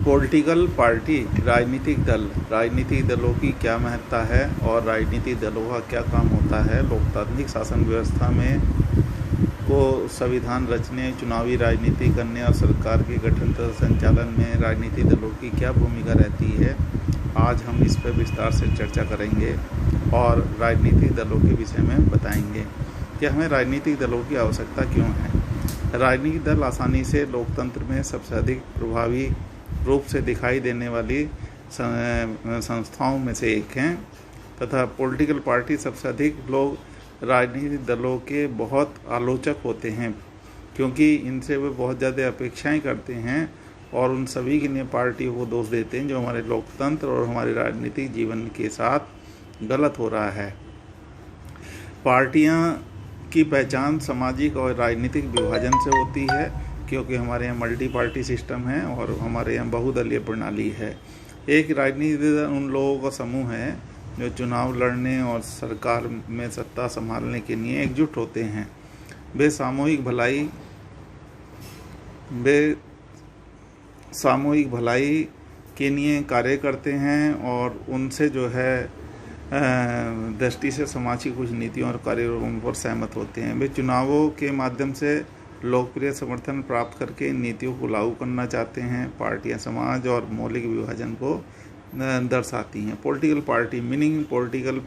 Political party राजनीतिक दलों की क्या महत्ता है और राजनीतिक दलों का क्या काम होता है। लोकतांत्रिक शासन व्यवस्था में को संविधान रचने, चुनावी राजनीति करने और सरकार के गठन तथा संचालन में राजनीतिक दलों की क्या भूमिका रहती है। आज हम इस पर विस्तार से चर्चा करेंगे और राजनीतिक दलों के विषय में बताएंगे कि हमें राजनीतिक दलों की आवश्यकता क्यों है। राजनीतिक दल आसानी से लोकतंत्र में सबसे अधिक प्रभावी रूप से दिखाई देने वाली संस्थाओं में से एक हैं तथा पॉलिटिकल पार्टी सबसे अधिक लोग राजनीतिक दलों के बहुत आलोचक होते हैं, क्योंकि इनसे वे बहुत ज़्यादा अपेक्षाएं करते हैं और उन सभी के लिए पार्टियों को दोष देते हैं जो हमारे लोकतंत्र और हमारे राजनीतिक जीवन के साथ गलत हो रहा है। पार्टियां की पहचान सामाजिक और राजनीतिक विभाजन से होती है, क्योंकि हमारे यहाँ मल्टी पार्टी सिस्टम है और हमारे यहाँ बहुदलीय प्रणाली है। एक राजनीतिक दल उन लोगों का समूह है जो चुनाव लड़ने और सरकार में सत्ता संभालने के लिए एकजुट होते हैं। वे सामूहिक भलाई के लिए कार्य करते हैं और उनसे जो है दृष्टि से समाज की कुछ नीतियों और कार्यक्रमों पर सहमत होते हैं। वे चुनावों के माध्यम से लोकप्रिय समर्थन प्राप्त करके इन नीतियों को लागू करना चाहते हैं। पार्टियां समाज और मौलिक विभाजन को दर्शाती हैं। Political party meaning political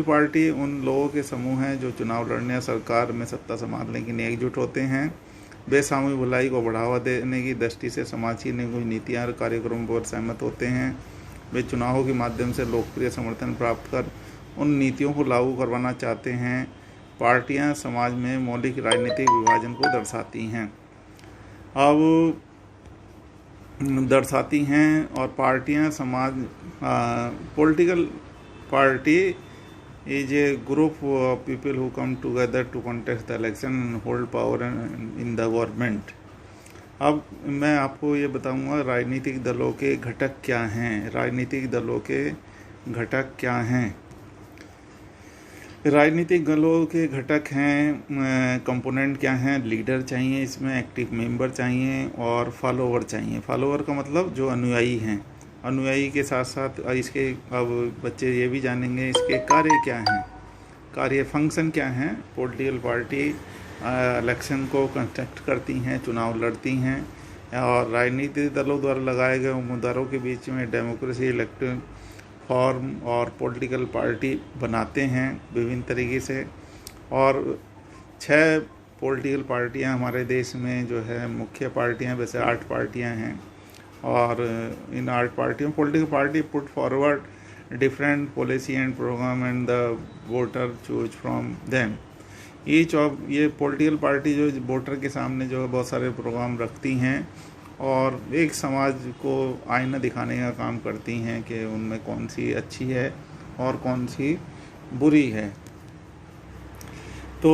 party उन लोगों के समूह हैं जो चुनाव लड़ने या सरकार में सत्ता संभालने के लिए एकजुट होते हैं। वे सामूहिक भलाई को बढ़ावा देने की दृष्टि से समाज की कुछ नीतियाँ और कार्यक्रमों पर सहमत होते हैं। वे चुनावों के माध्यम से लोकप्रिय समर्थन प्राप्त कर उन नीतियों को लागू करवाना चाहते हैं। पार्टियां समाज में मौलिक राजनीतिक विभाजन को दर्शाती हैं और पार्टियां समाज political party is a group of people who come together to contest the election and hold power in the government. अब मैं आपको ये बताऊंगा राजनीतिक दलों के घटक क्या हैं। राजनीतिक दलों के घटक क्या हैं? राजनीतिक दलों के घटक हैं, कंपोनेंट क्या हैं। लीडर चाहिए, इसमें एक्टिव मेंबर चाहिए और फॉलोवर चाहिए। फॉलोवर का मतलब जो अनुयायी हैं। अनुयायी के साथ साथ इसके अब बच्चे ये भी जानेंगे इसके कार्य क्या हैं, कार्य फंक्शन क्या हैं। पॉलिटिकल पार्टी इलेक्शन को कंडक्ट करती हैं, चुनाव लड़ती हैं और राजनीतिक दलों द्वारा लगाए गए उम्मीदवारों के बीच में डेमोक्रेसी इलेक्टिव फॉर्म और पॉलिटिकल पार्टी बनाते हैं विभिन्न तरीके से। और 6 पॉलिटिकल पार्टियां हमारे देश में जो है मुख्य पार्टियां, वैसे 8 पार्टियां हैं और इन 8 पार्टियों political party put forward different policy and program and the voter choose from them. Each of ये पॉलिटिकल पार्टी जो वोटर के सामने जो है बहुत सारे प्रोग्राम रखती हैं और एक समाज को आईना दिखाने का काम करती हैं कि उनमें कौन सी अच्छी है और कौन सी बुरी है। तो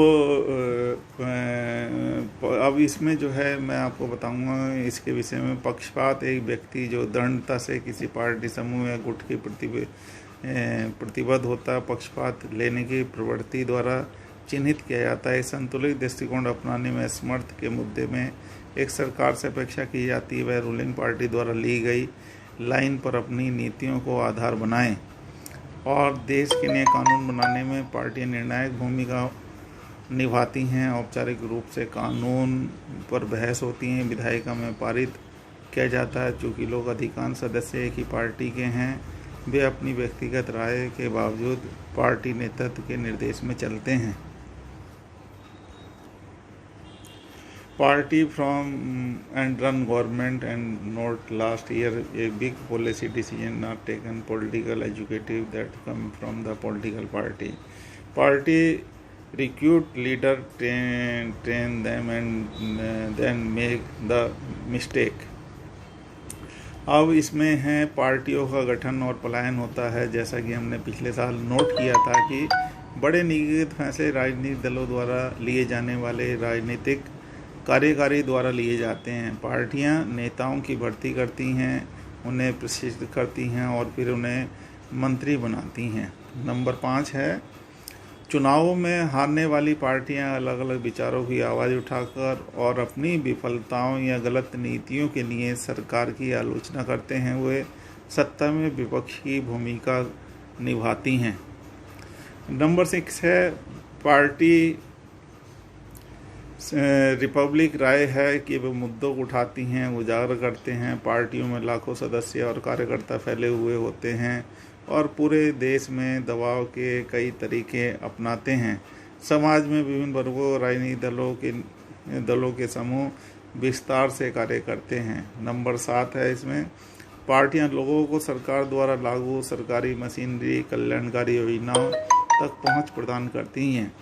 अब इसमें जो है मैं आपको बताऊंगा इसके विषय में। पक्षपात एक व्यक्ति जो दृढ़ता से किसी पार्टी समूह या गुट के प्रतिबद्ध होता है, पक्षपात लेने की प्रवृत्ति द्वारा चिन्हित किया जाता है। संतुलित दृष्टिकोण अपनाने में असमर्थ के मुद्दे में एक सरकार से अपेक्षा की जाती है वह रूलिंग पार्टी द्वारा ली गई लाइन पर अपनी नीतियों को आधार बनाएं और देश के लिए कानून बनाने में पार्टियां निर्णायक भूमिका निभाती हैं। औपचारिक रूप से कानून पर बहस होती हैं, विधायिका में पारित किया जाता है। चूँकि लोग अधिकांश सदस्य एक ही पार्टी के हैं, वे अपनी व्यक्तिगत राय के बावजूद पार्टी नेतृत्व के निर्देश में चलते हैं। Party from and run government and not last year a big policy decision not taken political executive that come from the political party. Party recruit leader, train them and then make the mistake. अब इसमें है पार्टियों का गठन और पलायन होता है। जैसा कि हमने पिछले साल नोट किया था कि बड़े नीतिगत फैसले राजनीतिक दलों द्वारा लिए जाने वाले राजनीतिक कार्यकारी द्वारा लिए जाते हैं। पार्टियां नेताओं की भर्ती करती हैं, उन्हें प्रशिक्षित करती हैं और फिर उन्हें मंत्री बनाती हैं। नंबर 5 है चुनावों में हारने वाली पार्टियां अलग अलग विचारों की आवाज़ उठाकर और अपनी विफलताओं या गलत नीतियों के लिए सरकार की आलोचना करते हैं। वे सत्ता में विपक्ष की भूमिका निभाती हैं। नंबर 6 है पार्टी रिपब्लिक। राय है कि वे मुद्दों को उठाती हैं, उजागर करते हैं। पार्टियों में लाखों सदस्य और कार्यकर्ता फैले हुए होते हैं और पूरे देश में दबाव के कई तरीके अपनाते हैं। समाज में विभिन्न वर्गों राजनीतिक दलों के समूह विस्तार से कार्य करते हैं। नंबर 7 है इसमें पार्टियां लोगों को सरकार द्वारा लागू सरकारी मशीनरी, कल्याणकारी योजनाओं तक पहुंच प्रदान करती हैं।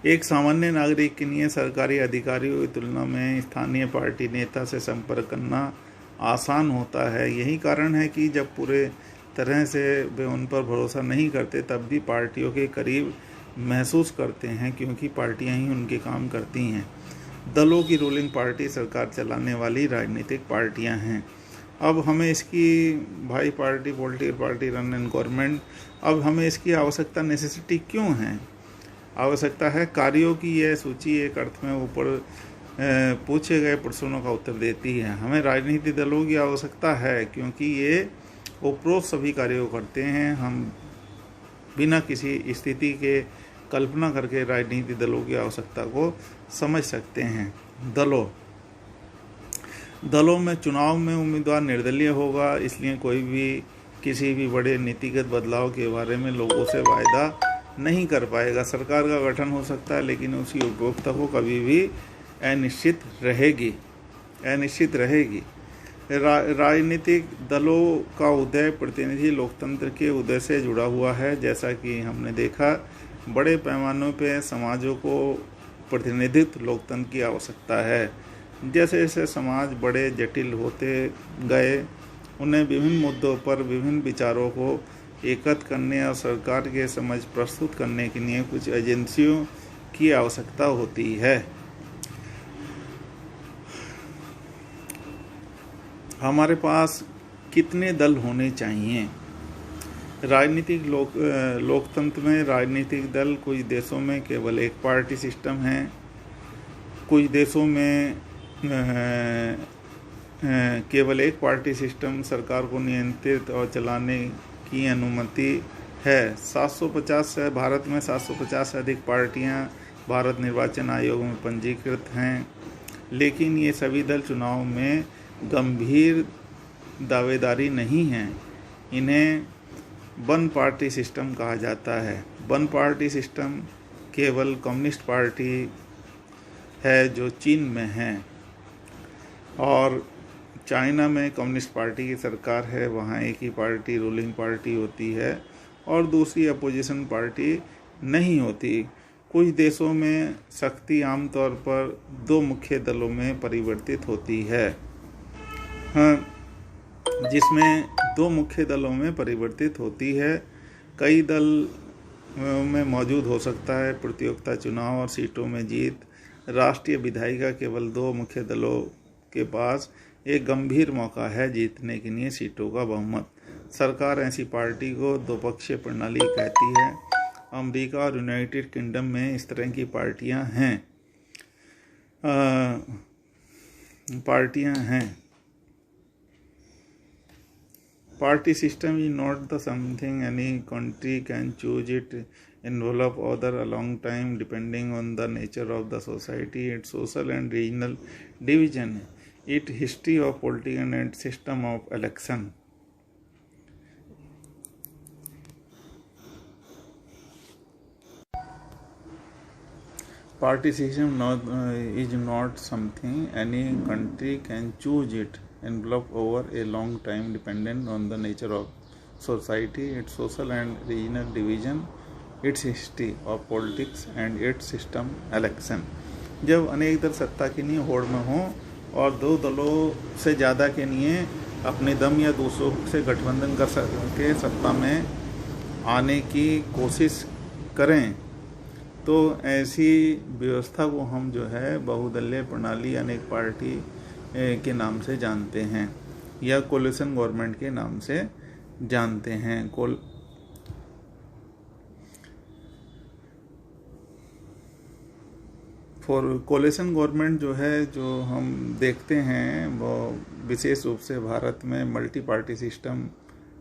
एक सामान्य नागरिक के लिए सरकारी अधिकारियों की तुलना में स्थानीय पार्टी नेता से संपर्क करना आसान होता है। यही कारण है कि जब पूरे तरह से वे उन पर भरोसा नहीं करते तब भी पार्टियों के करीब महसूस करते हैं, क्योंकि पार्टियां ही उनके काम करती हैं। दलों की रूलिंग पार्टी सरकार चलाने वाली राजनीतिक पार्टियां हैं। अब हमें इसकी भाई party, political party run and government, अब हमें इसकी आवश्यकता, नेसेसिटी क्यों है? आवश्यकता है कार्यों की यह सूची एक अर्थ में ऊपर पूछे गए प्रश्नों का उत्तर देती है। हमें राजनीतिक दलों की आवश्यकता है क्योंकि ये उपरोक्त सभी कार्यों करते हैं। हम बिना किसी स्थिति के कल्पना करके राजनीतिक दलों की आवश्यकता को समझ सकते हैं। दलों में चुनाव में उम्मीदवार निर्दलीय होगा, इसलिए कोई भी किसी भी बड़े नीतिगत बदलाव के बारे में लोगों से वायदा नहीं कर पाएगा। सरकार का गठन हो सकता है लेकिन उसकी उपयोगिता को कभी भी अनिश्चित रहेगी। राजनीतिक दलों का उदय प्रतिनिधि लोकतंत्र के उदय से जुड़ा हुआ है। जैसा कि हमने देखा, बड़े पैमाने पर समाजों को प्रतिनिधित्व लोकतंत्र की आवश्यकता है। जैसे जैसे समाज बड़े जटिल होते गए, उन्हें विभिन्न मुद्दों पर विभिन्न विचारों को एकत्र करने और सरकार के समझ प्रस्तुत करने के लिए कुछ एजेंसियों की आवश्यकता होती है। हमारे पास कितने दल होने चाहिए? राजनीतिक लोकतंत्र में राजनीतिक दल कुछ देशों में केवल एक पार्टी सिस्टम है। कुछ देशों में केवल एक पार्टी सिस्टम सरकार को नियंत्रित और चलाने की अनुमति है। 750 से भारत में 750 से अधिक पार्टियां भारत निर्वाचन आयोग में पंजीकृत हैं, लेकिन ये सभी दल चुनाव में गंभीर दावेदारी नहीं हैं। इन्हें वन पार्टी सिस्टम कहा जाता है। वन पार्टी सिस्टम केवल कम्युनिस्ट पार्टी है जो चीन में है, और चाइना में कम्युनिस्ट पार्टी की सरकार है। वहाँ एक ही पार्टी रूलिंग पार्टी होती है और दूसरी अपोजिशन पार्टी नहीं होती। कुछ देशों में शक्ति आमतौर पर 2 मुख्य दलों में परिवर्तित होती है, जिसमें 2 मुख्य दलों में परिवर्तित होती है। कई दल में मौजूद हो सकता है प्रतियोगिता चुनाव और सीटों में जीत। राष्ट्रीय विधायिका केवल 2 मुख्य दलों के पास एक गंभीर मौका है जीतने के लिए सीटों का बहुमत। सरकार ऐसी पार्टी को 2 पक्षीय प्रणाली कहती है। अमेरिका और यूनाइटेड किंगडम में इस तरह की पार्टियां हैं। Party system is not the something any country can choose. It involves other a long time depending on the nature of the society, its social and regional division, its history of politics and system of election. Party system is not something any country can choose. It envelop over a long time dependent on the nature of society, its social and regional division, its history of politics and its system election. जब अनेक दल सत्ता के लिए होड़ में हों और 2 दलों से ज़्यादा के लिए अपने दम या दूसरों से गठबंधन कर सके सत्ता में आने की कोशिश करें, तो ऐसी व्यवस्था को हम जो है बहुदलीय प्रणाली अनेक पार्टी के नाम से जानते हैं या कोलिशन गवर्नमेंट के नाम से जानते हैं। फॉर कोलिशन गवर्नमेंट जो है, जो हम देखते हैं वो विशेष रूप से भारत में मल्टी पार्टी सिस्टम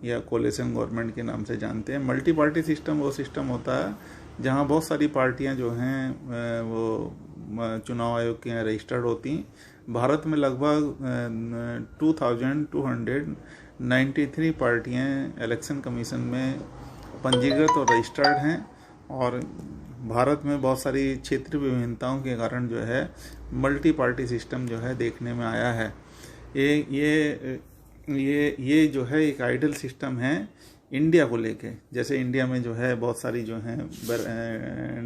या कोलिशन गवर्नमेंट के नाम से जानते हैं। मल्टी पार्टी सिस्टम वो सिस्टम होता है जहां बहुत सारी पार्टियां जो हैं वो चुनाव आयोग के यहाँ रजिस्टर्ड होती हैं। भारत में लगभग 2293 पार्टियां इलेक्शन कमीशन में पंजीकृत और रजिस्टर्ड हैं, और भारत में बहुत सारी क्षेत्रीय विभिन्नताओं के कारण जो है मल्टी पार्टी सिस्टम जो है देखने में आया है। ये जो है एक आइडियल सिस्टम है इंडिया को लेके। जैसे इंडिया में जो है बहुत सारी जो है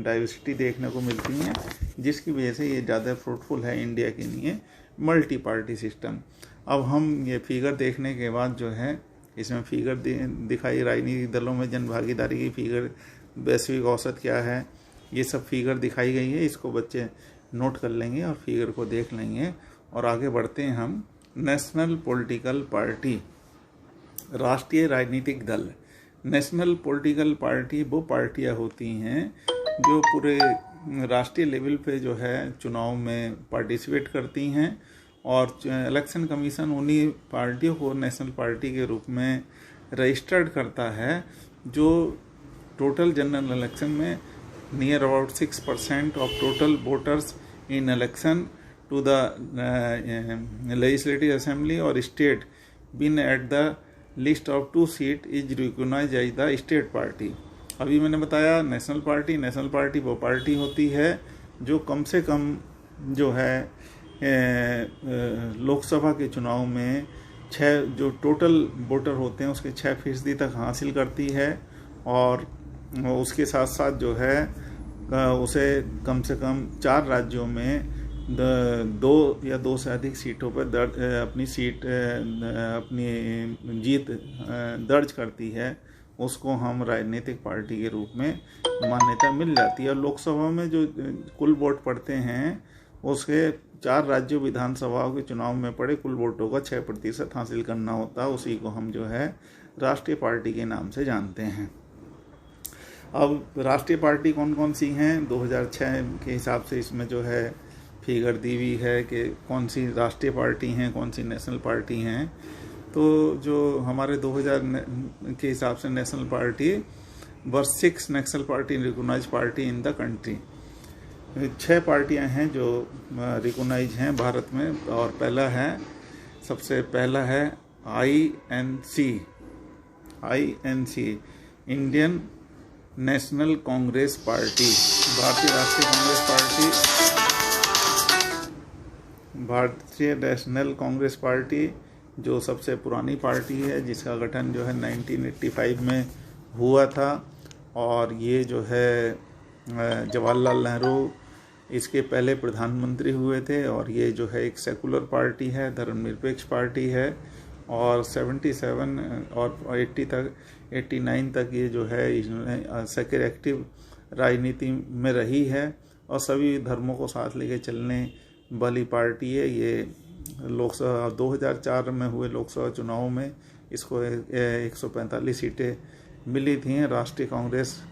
डाइवर्सिटी देखने को मिलती हैं, जिसकी वजह से ये ज़्यादा फ्रूटफुल है इंडिया के लिए मल्टी पार्टी सिस्टम। अब हम ये फिगर देखने के बाद जो है इसमें फिगर दिखाई, राजनीतिक दलों में जन भागीदारी की फिगर, वैश्विक औसत क्या है, ये सब फिगर दिखाई गई है। इसको बच्चे नोट कर लेंगे और फिगर को देख लेंगे और आगे बढ़ते हैं हम। नेशनल पॉलिटिकल पार्टी, राष्ट्रीय राजनीतिक दल। नेशनल पॉलिटिकल पार्टी वो पार्टियां होती हैं जो पूरे राष्ट्रीय लेवल पे जो है चुनाव में पार्टिसिपेट करती हैं, और इलेक्शन कमीशन उन्हीं पार्टियों को नेशनल पार्टी के रूप में रजिस्टर्ड करता है, जो टोटल जनरल इलेक्शन में near about 6% of total voters in election to the legislative assembly और state been at the list of 2 seat is recognised as the state party. अभी मैंने बताया नेशनल पार्टी वो पार्टी होती है जो कम से कम जो है लोकसभा के चुनाव में 6 जो टोटल वोटर होते हैं उसके 6% तक हासिल करती है, और उसके साथ साथ जो है उसे कम से कम 4 राज्यों में 2 या 2 से अधिक सीटों पर अपनी जीत दर्ज करती है, उसको हम राजनीतिक पार्टी के रूप में मान्यता मिल जाती है। और लोकसभा में जो कुल वोट पड़ते हैं उसके 4 राज्यों विधानसभाओं के चुनाव में पड़े कुल वोटों का 6% हासिल करना होता है, उसी को हम जो है राष्ट्रीय पार्टी के नाम से जानते हैं। अब राष्ट्रीय पार्टी कौन कौन सी हैं, 2006 के हिसाब से इसमें जो है फिगर दी हुई है कि कौन सी राष्ट्रीय पार्टी हैं, कौन सी नेशनल पार्टी हैं। तो जो हमारे 2000 के हिसाब से national party were 6 national party recognise party in the country. 6 पार्टियां हैं जो रिकॉग्नाइज हैं भारत में, और सबसे पहला है INC, Indian national Congress party, भारतीय नेशनल कांग्रेस पार्टी जो सबसे पुरानी पार्टी है, जिसका गठन जो है 1985 में हुआ था, और ये जो है जवाहरलाल नेहरू इसके पहले प्रधानमंत्री हुए थे, और ये जो है एक सेकुलर पार्टी है, धर्मनिरपेक्ष पार्टी है, और 77 और 89 तक ये जो है इसने सेक्युलर एक्टिव राजनीति में रही है, और सभी धर्मों को साथ लेके चलने वाली पार्टी है। ये लोकसभा 2004 में हुए लोकसभा चुनाव में इसको 145 सीटें मिली थी। राष्ट्रीय कांग्रेस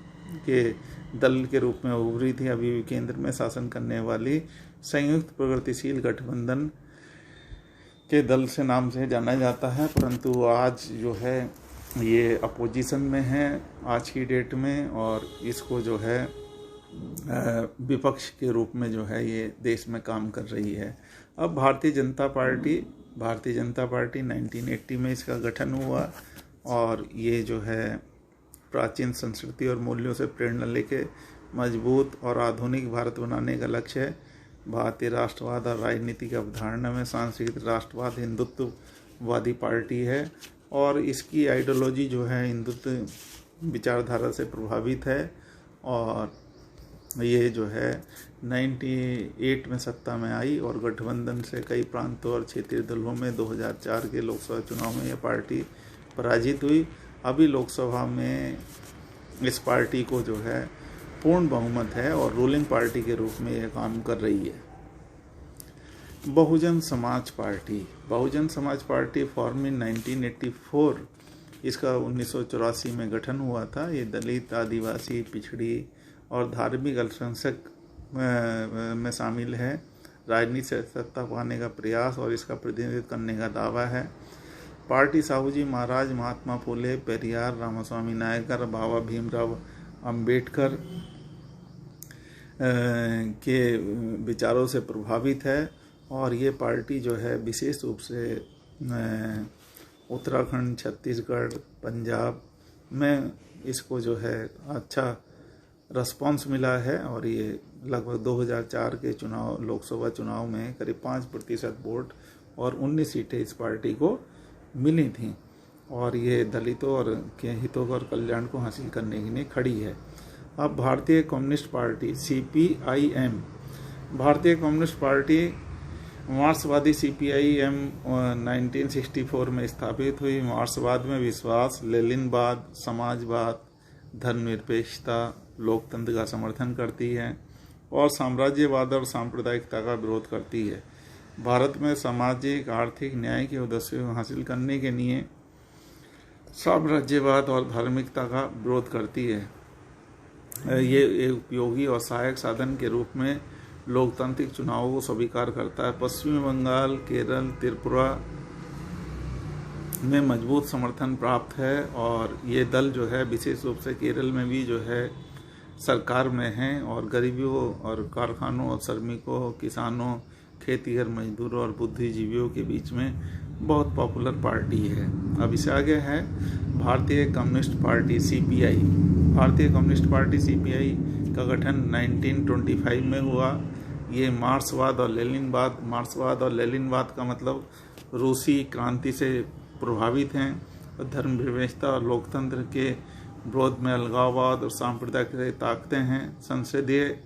के दल के रूप में उभरी थी, अभी भी केंद्र में शासन करने वाली संयुक्त प्रगतिशील गठबंधन के दल से नाम से जाना जाता है, परंतु आज जो है ये अपोजिशन में है आज की डेट में, और इसको जो है विपक्ष के रूप में जो है ये देश में काम कर रही है। अब भारतीय जनता पार्टी 1980 में इसका गठन हुआ, और ये जो है प्राचीन संस्कृति और मूल्यों से प्रेरणा लेके मजबूत और आधुनिक भारत बनाने का लक्ष्य है। भारतीय राष्ट्रवाद और राजनीतिक अवधारणा में सांस्कृतिक राष्ट्रवाद हिंदुत्ववादी पार्टी है, और इसकी आइडियोलॉजी जो है हिंदुत्व विचारधारा से प्रभावित है, और ये जो है 98 में सत्ता में आई, और गठबंधन से कई प्रांतों और क्षेत्रीय दलों में 2004 के लोकसभा चुनाव में यह पार्टी पराजित हुई। अभी लोकसभा में इस पार्टी को जो है पूर्ण बहुमत है और रूलिंग पार्टी के रूप में यह काम कर रही है। Bahujan Samaj party form in 1984, इसका 1984 में गठन हुआ था। ये दलित, आदिवासी, पिछड़ी और धार्मिक अल्पसंख्यक में शामिल है। राजनीति से सत्ता पाने का प्रयास और इसका प्रतिनिधित्व करने का दावा है। पार्टी साहूजी महाराज, महात्मा फुले, पेरियार, रामास्वामी नायकर, बाबा भीमराव अंबेडकर के विचारों से प्रभावित है और ये पार्टी जो है विशेष रूप से उत्तराखंड, छत्तीसगढ़, पंजाब में इसको जो है अच्छा रिस्पॉन्स मिला है और ये लगभग 2004 के चुनाव, लोकसभा चुनाव में करीब 5% वोट और 19 सीटें इस पार्टी को मिली थीं और ये दलितों और के हितों और कल्याण को हासिल करने के लिए खड़ी है। अब भारतीय कम्युनिस्ट पार्टी CPIM, भारतीय कम्युनिस्ट पार्टी मार्क्सवादी CPIM 1964 में स्थापित हुई। मार्क्सवाद में विश्वास, लेनिनवाद, समाजवाद, धर्मनिरपेक्षता, लोकतंत्र का समर्थन करती है और साम्राज्यवाद और सांप्रदायिकता का विरोध करती है। भारत में सामाजिक आर्थिक न्याय के उद्देश्य को हासिल करने के लिए साम्राज्यवाद और धार्मिकता का विरोध करती है। ये एक उपयोगी और सहायक साधन के रूप में लोकतांत्रिक चुनावों को स्वीकार करता है। पश्चिमी बंगाल, केरल, त्रिपुरा में मजबूत समर्थन प्राप्त है और ये दल जो है विशेष रूप से केरल में भी जो है सरकार में है और गरीबों और कारखानों और श्रमिकों, किसानों, खेतीहर मजदूरों और बुद्धिजीवियों के बीच में बहुत पॉपुलर पार्टी है। अब इससे आगे है भारतीय कम्युनिस्ट पार्टी CPI। भारतीय कम्युनिस्ट पार्टी CPI का गठन 1925 में हुआ। ये मार्क्सवाद और लेनिनवाद का मतलब रूसी क्रांति से प्रभावित हैं और धर्मनिरपेक्षता और लोकतंत्र के विरोध में अलगाववाद और सांप्रदायिक ताकतें हैं। संसदीय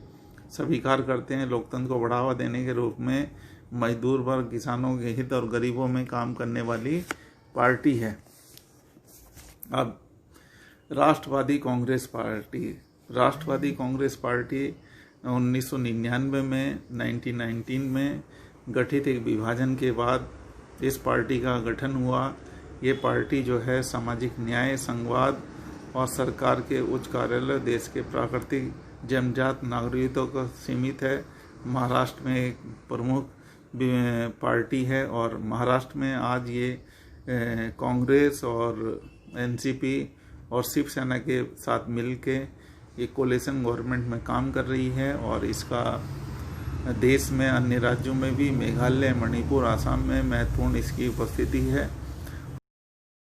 स्वीकार करते हैं। लोकतंत्र को बढ़ावा देने के रूप में मजदूर वर्ग, किसानों के हित और गरीबों में काम करने वाली पार्टी है। अब राष्ट्रवादी कांग्रेस पार्टी 1999 में 1919 में गठित एक विभाजन के बाद इस पार्टी का गठन हुआ। ये पार्टी जो है सामाजिक न्याय, संघवाद और सरकार के उच्च कार्यालय, देश के प्राकृतिक जन्मजात नागरिकों को सीमित है। महाराष्ट्र में एक प्रमुख पार्टी है और महाराष्ट्र में आज ये कांग्रेस और NCP और शिवसेना के साथ मिलके एक कोलिशन गवर्नमेंट में काम कर रही है और इसका देश में अन्य राज्यों में भी, मेघालय, मणिपुर, आसाम में महत्वपूर्ण इसकी उपस्थिति है।